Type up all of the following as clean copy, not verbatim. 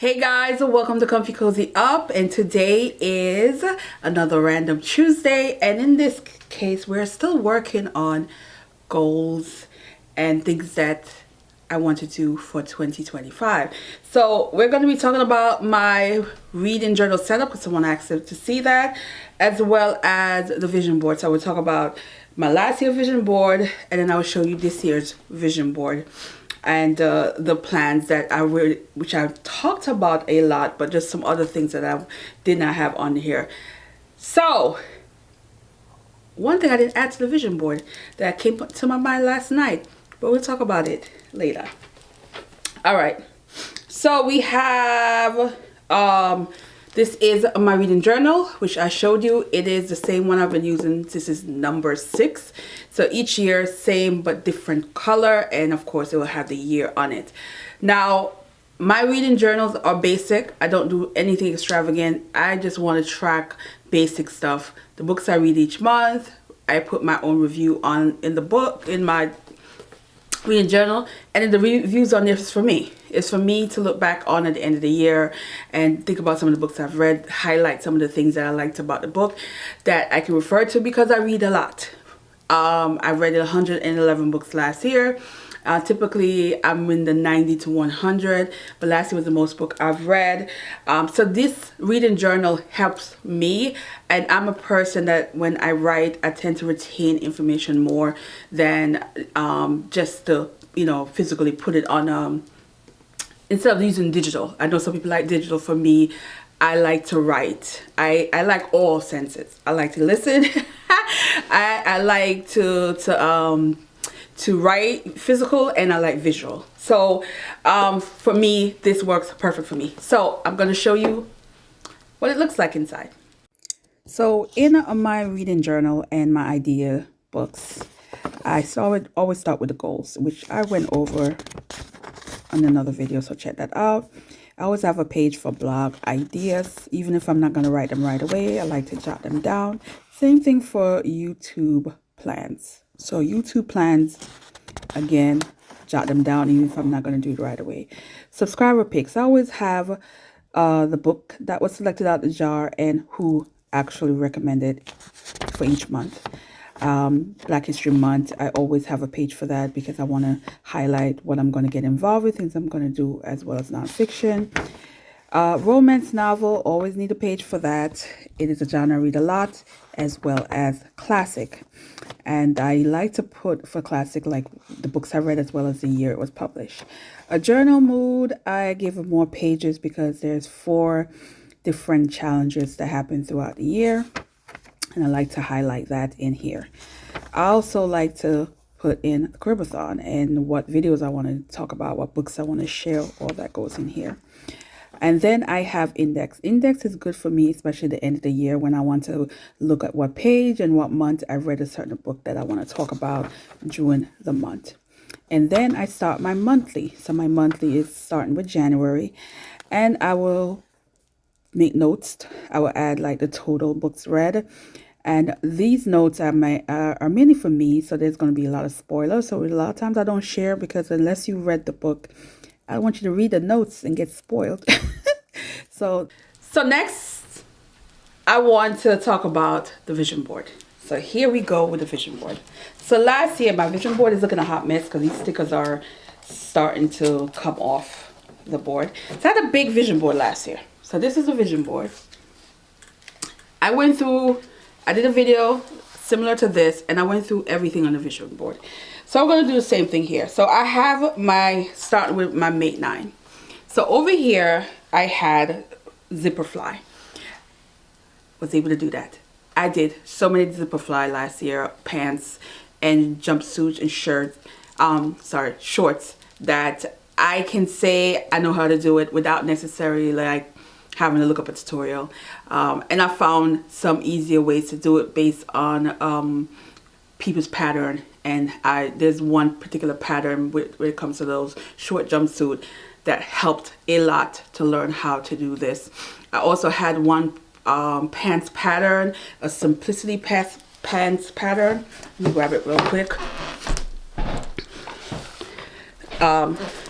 Hey guys, welcome to Comfy Cozy Up, and today is another random Tuesday, and in this case we're still working on goals and things that I want to do for 2025. So we're going to be talking about my reading journal setup because someone asked to see that, as well as the vision board. So we'll talk about my last year vision board, and then I will show you this year's vision board and the plans that which I've talked about a lot, but just some other things that I did not have on here. So one thing I didn't add to the vision board that came to my mind last night, but we'll talk about it later. All right, so we have this is my reading journal, which I showed you. It is the same one I've been using. This is number 6. So each year, same but different color. And of course, it will have the year on it. Now, my reading journals are basic. I don't do anything extravagant. I just want to track basic stuff. The books I read each month, I put my own review on in the book, in my reading journal, and then the reviews on this is for me. It's for me to look back on at the end of the year and think about some of the books I've read, highlight some of the things that I liked about the book that I can refer to because I read a lot. I read 111 books last year. Typically, I'm in the 90 to 100, but last year was the most book I've read. So this reading journal helps me, and I'm a person that when I write, I tend to retain information more than just to, physically put it on, instead of using digital. I know some people like digital. For me, I like to write. I like all senses. I like to listen. I like to write physical, and I like visual. So for me, this works perfect for me. So I'm going to show you what it looks like inside. So in my reading journal and my idea books, I always start with the goals, which I went over on another video, so check that out. I always have a page for blog ideas. Even if I'm not going to write them right away, I like to jot them down. Same thing for YouTube plans. So YouTube plans, again, jot them down even if I'm not going to do it right away. Subscriber picks. I always have the book that was selected out of the jar and who actually recommended for each month. Black History Month, I always have a page for that because I want to highlight what I'm going to get involved with, things I'm going to do, as well as nonfiction. Romance novel, always need a page for that. It is a genre I read a lot, as well as classic. And I like to put for classic like the books I read as well as the year it was published. A journal mood, I give it more pages because there's 4 different challenges that happen throughout the year. And I like to highlight that in here. I also like to put in a Cribathon and what videos I want to talk about, what books I want to share, all that goes in here. And then I have index. Index is good for me, especially at the end of the year when I want to look at what page and what month I read a certain book that I want to talk about during the month. And then I start my monthly. So my monthly is starting with January, and I will make notes. I will add like the total books read. And these notes are mainly for me, so there's going to be a lot of spoilers. So a lot of times I don't share because unless you read the book, I don't want you to read the notes and get spoiled. So next, I want to talk about the vision board. So here we go with the vision board. So last year, my vision board is looking a hot mess because these stickers are starting to come off the board. So I had a big vision board last year. So this is a vision board. I did a video similar to this, and I went through everything on the vision board. So I'm going to do the same thing here. So I have starting with my Mate 9. So over here, I had zipper fly. Was able to do that. I did so many zipper fly last year, pants and jumpsuits and shorts that I can say I know how to do it without necessarily like having to look up a tutorial. And I found some easier ways to do it based on people's pattern. And there's one particular pattern when it comes to those short jumpsuit that helped a lot to learn how to do this. I also had one pants pattern, a simplicity pants pattern. Let me grab it real quick.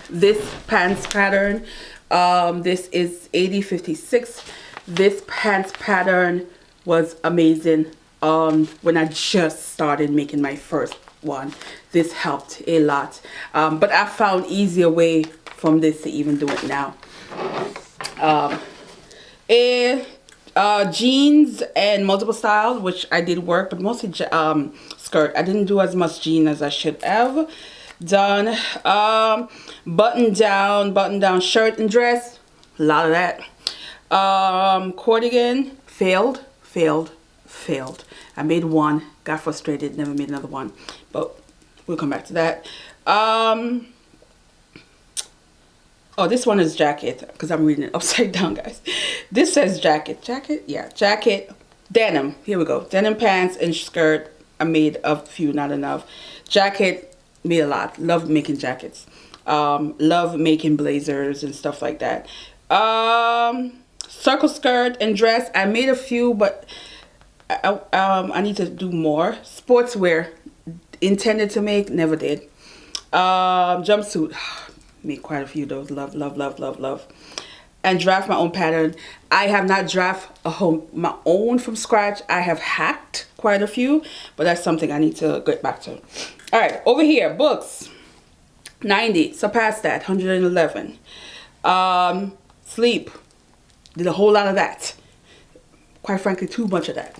This pants pattern This is 8056. This pants pattern was amazing. When I just started making my first one, this helped a lot. But I found easier way from this to even do it now. Jeans and multiple styles, which I did work, but mostly skirt. I didn't do as much jean as I should have done. Button down shirt and dress, a lot of that. Cardigan, failed. I made one, got frustrated, never made another one, but we'll come back to that. Oh, this one is jacket, because I'm reading it upside down, guys. This says jacket. Yeah, jacket. Denim. Here we go. Denim pants and skirt. I made a few, not enough. Jacket, made a lot. Love making jackets. Love making blazers and stuff like that. Circle skirt and dress. I made a few, but I need to do more. Sportswear. Intended to make, never did. Jumpsuit. Made quite a few of those. Love. And draft my own pattern. I have not draft my own from scratch. I have hacked quite a few, but that's something I need to get back to. All right, over here, books. 90, surpassed that. 111. Sleep. Did a whole lot of that. Quite frankly, too much of that.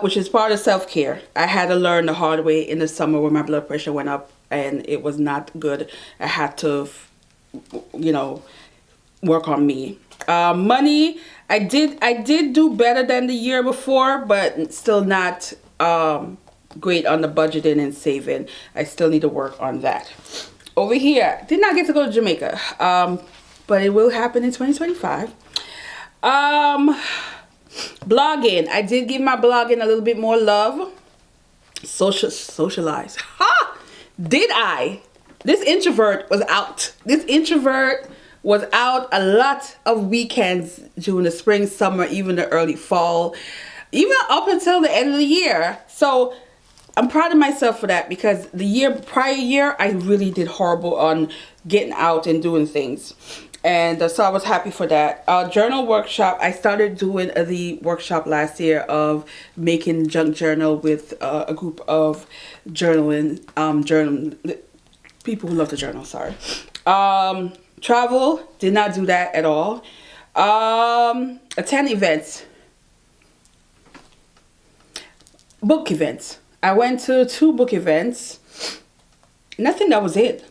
Which is part of self-care. I had to learn the hard way in the summer when my blood pressure went up and it was not good. I had to, you know, work on me. Money, I did do better than the year before, but still not great on the budgeting and saving. I still need to work on that. Over here, did not get to go to Jamaica, but it will happen in 2025. Blogging, I did give my blogging a little bit more love. Socialize. Ha! Did I? This introvert was out. A lot of weekends during the spring, summer, even the early fall, even up until the end of the year. So I'm proud of myself for that, because the prior year, I really did horrible on getting out and doing things. And so I was happy for that. Journal workshop. I started doing the workshop last year of making junk journal with a group of journal people who love to journal. Sorry. Travel. Did not do that at all. Attend events. Book events. I went to 2 book events. Nothing. That was it.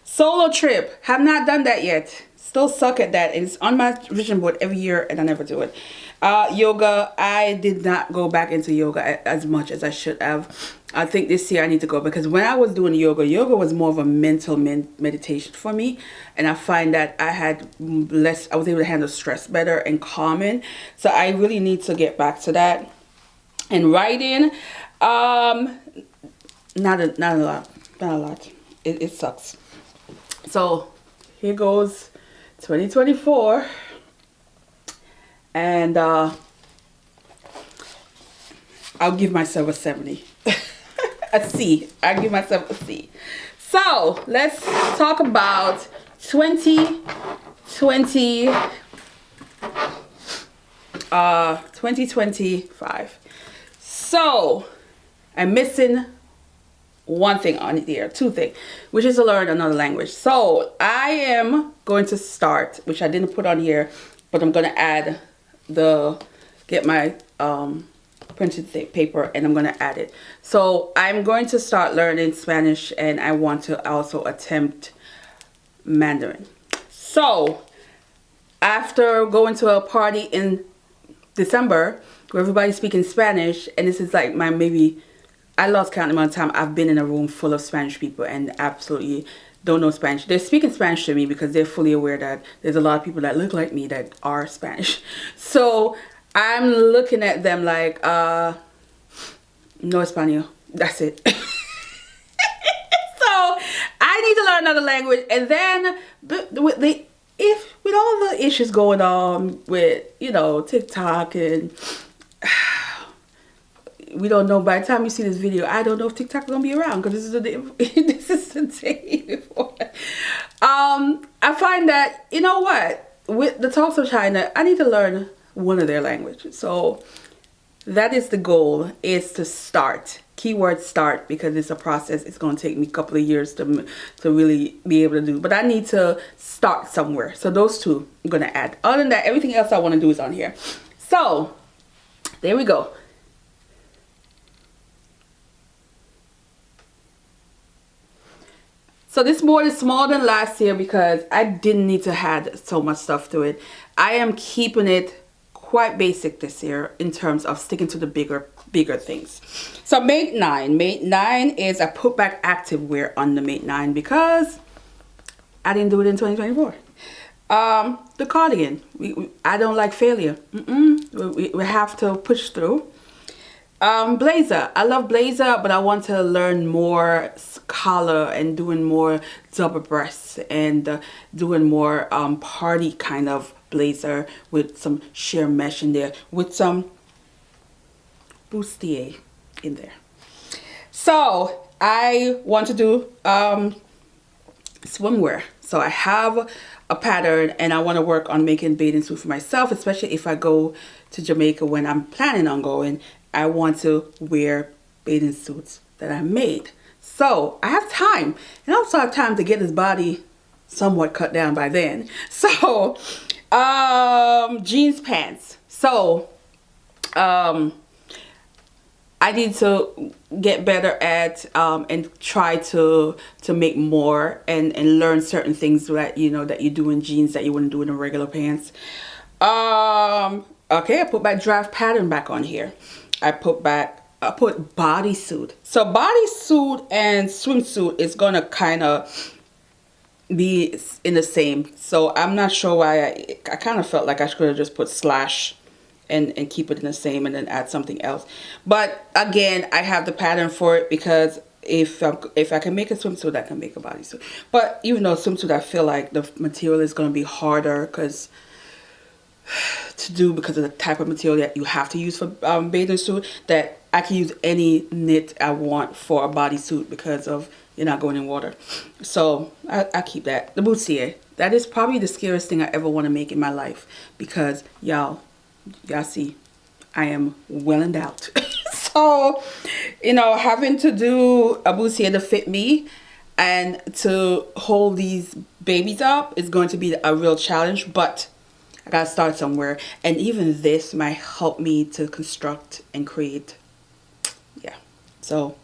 Solo trip. Have not done that yet. Still suck at that, and it's on my vision board every year and I never do it. Yoga, I did not go back into yoga as much as I should have. I think this year I need to go, because when I was doing yoga was more of a mental meditation for me, and I find that I was able to handle stress better and calming. So I really need to get back to that. And writing, not a lot. It sucks. So here goes 2024, and I'll give myself a 70. A C. I'll give myself a C. So let's talk about 2025. So I'm missing one thing on here, 2 things, which is to learn another language. So I am going to start, which I didn't put on here, but I'm going to add get my printed paper, and I'm going to add it. So I'm going to start learning Spanish, and I want to also attempt Mandarin. So after going to a party in December where everybody's speaking Spanish, and this is like I lost count the amount of time I've been in a room full of Spanish people and absolutely don't know Spanish. They're speaking Spanish to me because they're fully aware that there's a lot of people that look like me that are Spanish. So I'm looking at them like, no Espanol. That's it. So I need to learn another language. And then with all the issues going on with, TikTok, and we don't know, by the time you see this video, I don't know if TikTok is gonna be around, because this is the day before. I I find that, you know what, with the Talks of China, I need to learn one of their languages. So that is the goal, is to start. Keyword start, because it's a process. It's going to take me a couple of years to really be able to do. But I need to start somewhere. So those two I'm going to add. Other than that, everything else I want to do is on here. So there we go. So this board is smaller than last year because I didn't need to add so much stuff to it. I am keeping it quite basic this year in terms of sticking to the bigger things. So Mate 9 is, I put back activewear on the Mate 9 because I didn't do it in 2024. The cardigan, I don't like failure. We have to push through. Blazer, I love blazer, but I want to learn more collar and doing more double breasts and doing more party kind of blazer with some sheer mesh in there, with some bustier in there. So I want to do swimwear. So I have a pattern and I want to work on making bathing suit for myself, especially if I go to Jamaica when I'm planning on going. I want to wear bathing suits that I made. So I have time, and I also have time to get his body somewhat cut down by then. So jeans pants. So I need to get better at and try to make more and learn certain things that that you do in jeans that you wouldn't do in the regular pants. Okay, I put my draft pattern back on here. I put bodysuit. So bodysuit and swimsuit is gonna kind of be in the same. So I'm not sure why I kind of felt like I should have just put slash and keep it in the same and then add something else. But again, I have the pattern for it because if I can make a swimsuit, I can make a bodysuit. But even though swimsuit, I feel like the material is gonna be harder because of the type of material that you have to use for bathing suit, that I can use any knit I want for a bodysuit because of you're not going in water. So I keep that. The bustier, that is probably the scariest thing I ever want to make in my life because y'all see I am well endowed. So having to do a bustier to fit me and to hold these babies up is going to be a real challenge, but I gotta start somewhere, and even this might help me to construct and create. Yeah. So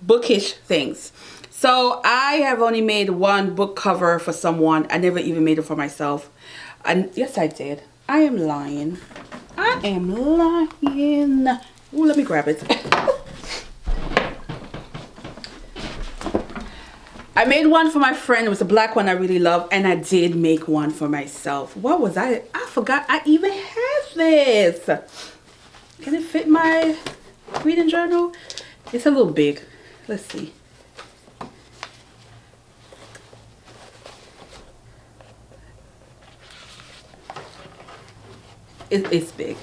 bookish things. So I have only made one book cover for someone. I never even made it for myself. And yes, I did. I am lying. Ooh, let me grab it. I made one for my friend. It was a black one I really love, and I did make one for myself. What was I forgot I even had this. Can it fit my reading journal? It's a little big. Let's see. It's big.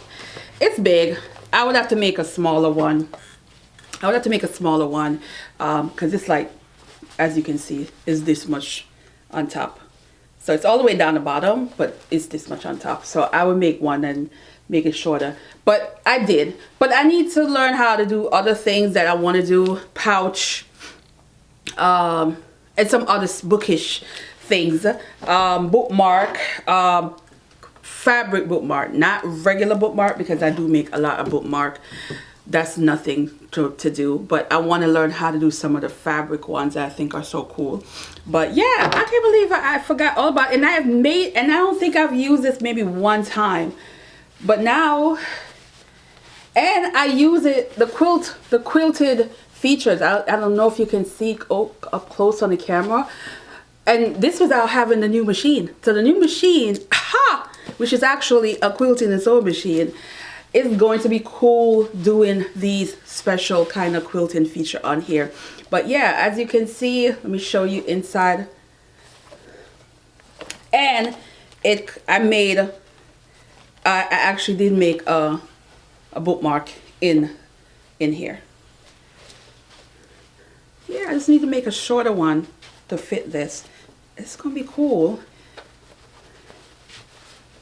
It's big. I would have to make a smaller one. Because it's like, as you can see, is this much on top. So it's all the way down the bottom, but it's this much on top. So I would make one and make it shorter. But I did. But I need to learn how to do other things that I want to do. Pouch. And some other bookish things. Bookmark. Fabric bookmark. Not regular bookmark, because I do make a lot of bookmark. That's nothing to do, but I want to learn how to do some of the fabric ones that I think are so cool. But yeah, I can't believe I forgot all about it. And I have made, and I don't think I've used this maybe one time, but now, and I use it, the quilted features. I don't know if you can see up close on the camera. And this without having the new machine. So the new machine, which is actually a quilting and sewing machine, is going to be cool doing these special kind of quilting feature on here. But yeah, as you can see, let me show you inside. And I actually did make a bookmark in here. Yeah, I just need to make a shorter one. to fit this. It's gonna be cool.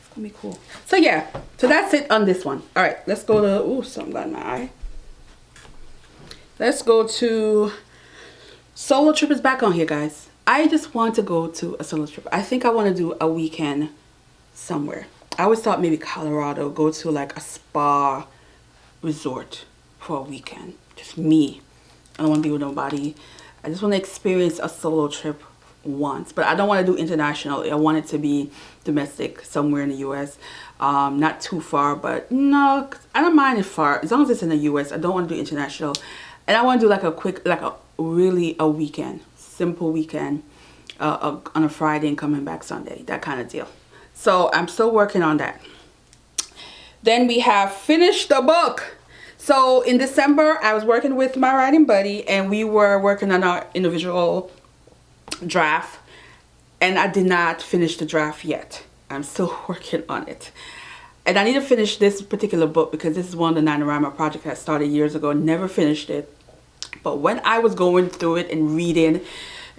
It's gonna be cool. So yeah, so that's it on this one. All right, let's go to, ooh, something got in my eye. Let's go to, solo trip is back on here, guys. I just want to go to a solo trip. I think I want to do a weekend somewhere. I always thought maybe Colorado, go to like a spa resort for a weekend. Just me. I don't want to be with nobody. I just want to experience a solo trip once. But I don't want to do international. I want it to be domestic, somewhere in the U.S. Not too far, but no, I don't mind it far. As long as it's in the U.S., I don't want to do international. And I want to do like a quick, like a weekend, simple weekend on a Friday and coming back Sunday, that kind of deal. So I'm still working on that. Then we have finished the book. So in December, I was working with my writing buddy and we were working on our individual draft. And I did not finish the draft yet. I'm still working on it. And I need to finish this particular book because this is one of the NaNoWriMo projects I started years ago. Never finished it. But when I was going through it and reading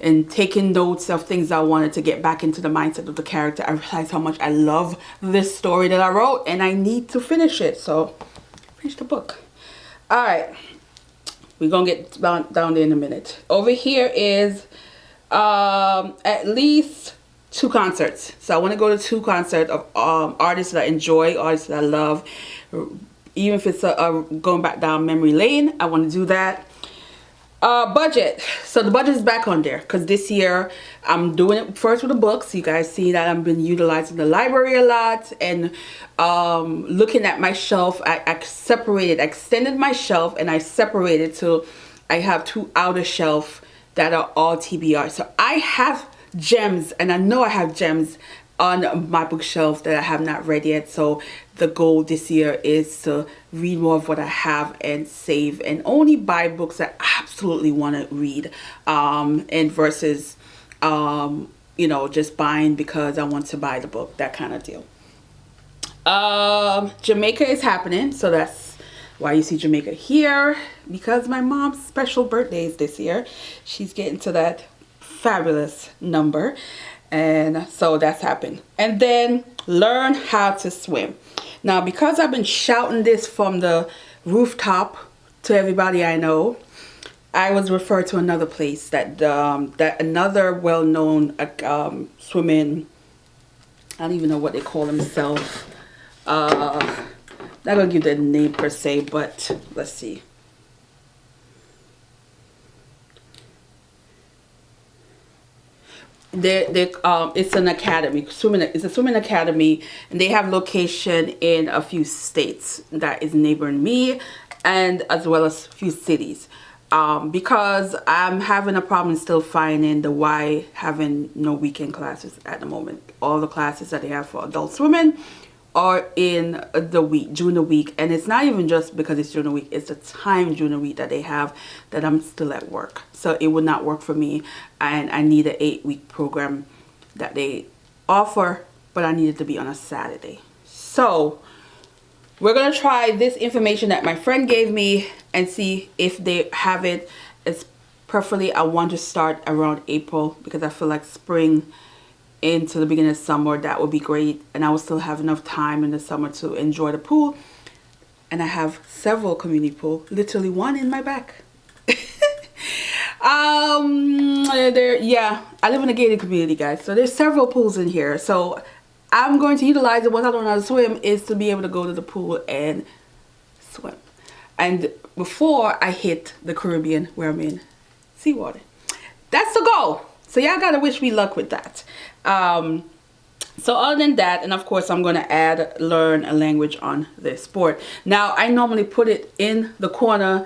and taking notes of things I wanted to get back into the mindset of the character, I realized how much I love this story that I wrote and I need to finish it. So, finish the book. All right. We're going to get down there in a minute. Over here is at least 2 concerts. So, I want to go to 2 concerts of artists that I enjoy, artists that I love. Even if it's going back down memory lane, I want to do that. Budget. So the budget is back on there because this year I'm doing it first with the books. You guys see that I've been utilizing the library a lot and looking at my shelf. I extended my shelf and I separated to, I have 2 outer shelf that are all TBR. So I have gems and I know I have gems on my bookshelf that I have not read yet. So the goal this year is to read more of what I have and save and only buy books that I absolutely want to read, and versus you know, just buying because I want to buy the book, that kind of deal. Jamaica is happening, so that's why you see Jamaica here, because my mom's special birthday is this year. She's getting to that fabulous number. And so that's happened. And then learn how to swim. Now, because I've been shouting this from the rooftop to everybody I know, I was referred to another place that that another well-known swimming, I don't even know what they call themselves. Not gonna give the name per se, but let's see. It's an academy, it's a swimming academy, and they have location in a few states that is neighboring me, and as well as a few cities. Because I'm having a problem still finding the why having no weekend classes at the moment. All the classes that they have for adult swimming are in the week, during the week, and it's not even just because it's during the week, it's the time during the week that they have that I'm still at work, so it would not work for me, and I need an 8-week program that they offer, but I need it to be on a Saturday. So we're gonna try this information that my friend gave me and see if they have it. It's preferably I want to start around April because I feel like spring into the beginning of summer, that would be great, and I will still have enough time in the summer to enjoy the pool. And I have several community pools, literally one in my back. Yeah, I live in a gated community, guys, so there's several pools in here. So I'm going to utilize it. Once I don't know how to swim is to be able to go to the pool and swim. And before I hit the Caribbean where I'm in seawater, that's the goal. So y'all gotta wish me luck with that. So other than that, and of course I'm gonna learn a language on this board. Now I normally put it in the corner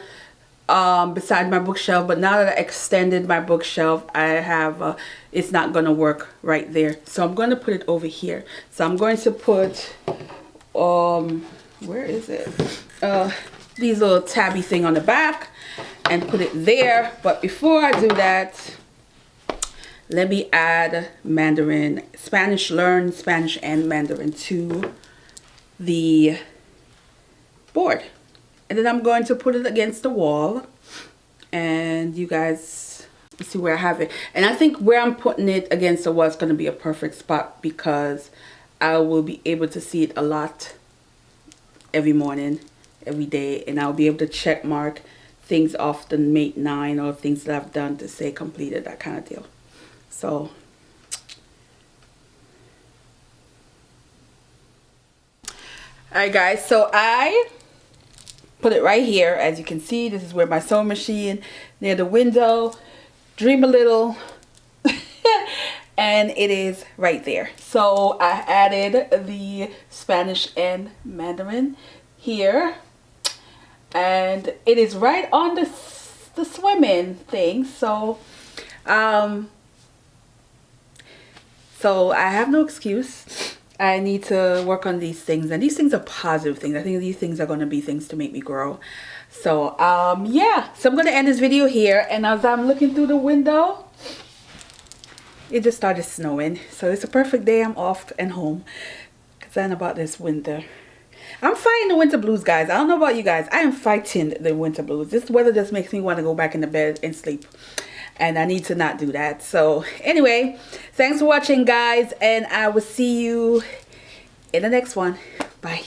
beside my bookshelf, but now that I extended my bookshelf, I have it's not gonna work right there. So I'm gonna put it over here. So I'm going to put where is it? These little tabby thing on the back and put it there. But before I do that, let me add Mandarin, Spanish, learn Spanish and Mandarin to the board. And then I'm going to put it against the wall. And you guys, see where I have it. And I think where I'm putting it against the wall is going to be a perfect spot, because I will be able to see it a lot every morning, every day, and I'll be able to check mark things off the mate 9 or things that I've done to say completed, that kind of deal. So alright guys, so I put it right here. As you can see, this is where my sewing machine, near the window, dream a little. And it is right there. So I added the Spanish and Mandarin here, and it is right on the swimming thing. So so I have no excuse. I need to work on these things, and these things are positive things. I think these things are going to be things to make me grow. So yeah, so I'm going to end this video here, and as I'm looking through the window, it just started snowing. So it's a perfect day. I'm off and home, concerned about this winter. I'm fighting the winter blues, guys. I don't know about you guys. I am fighting the winter blues. This weather just makes me want to go back into bed and sleep, and I need to not do that. So anyway, thanks for watching, guys, and I will see you in the next one. Bye.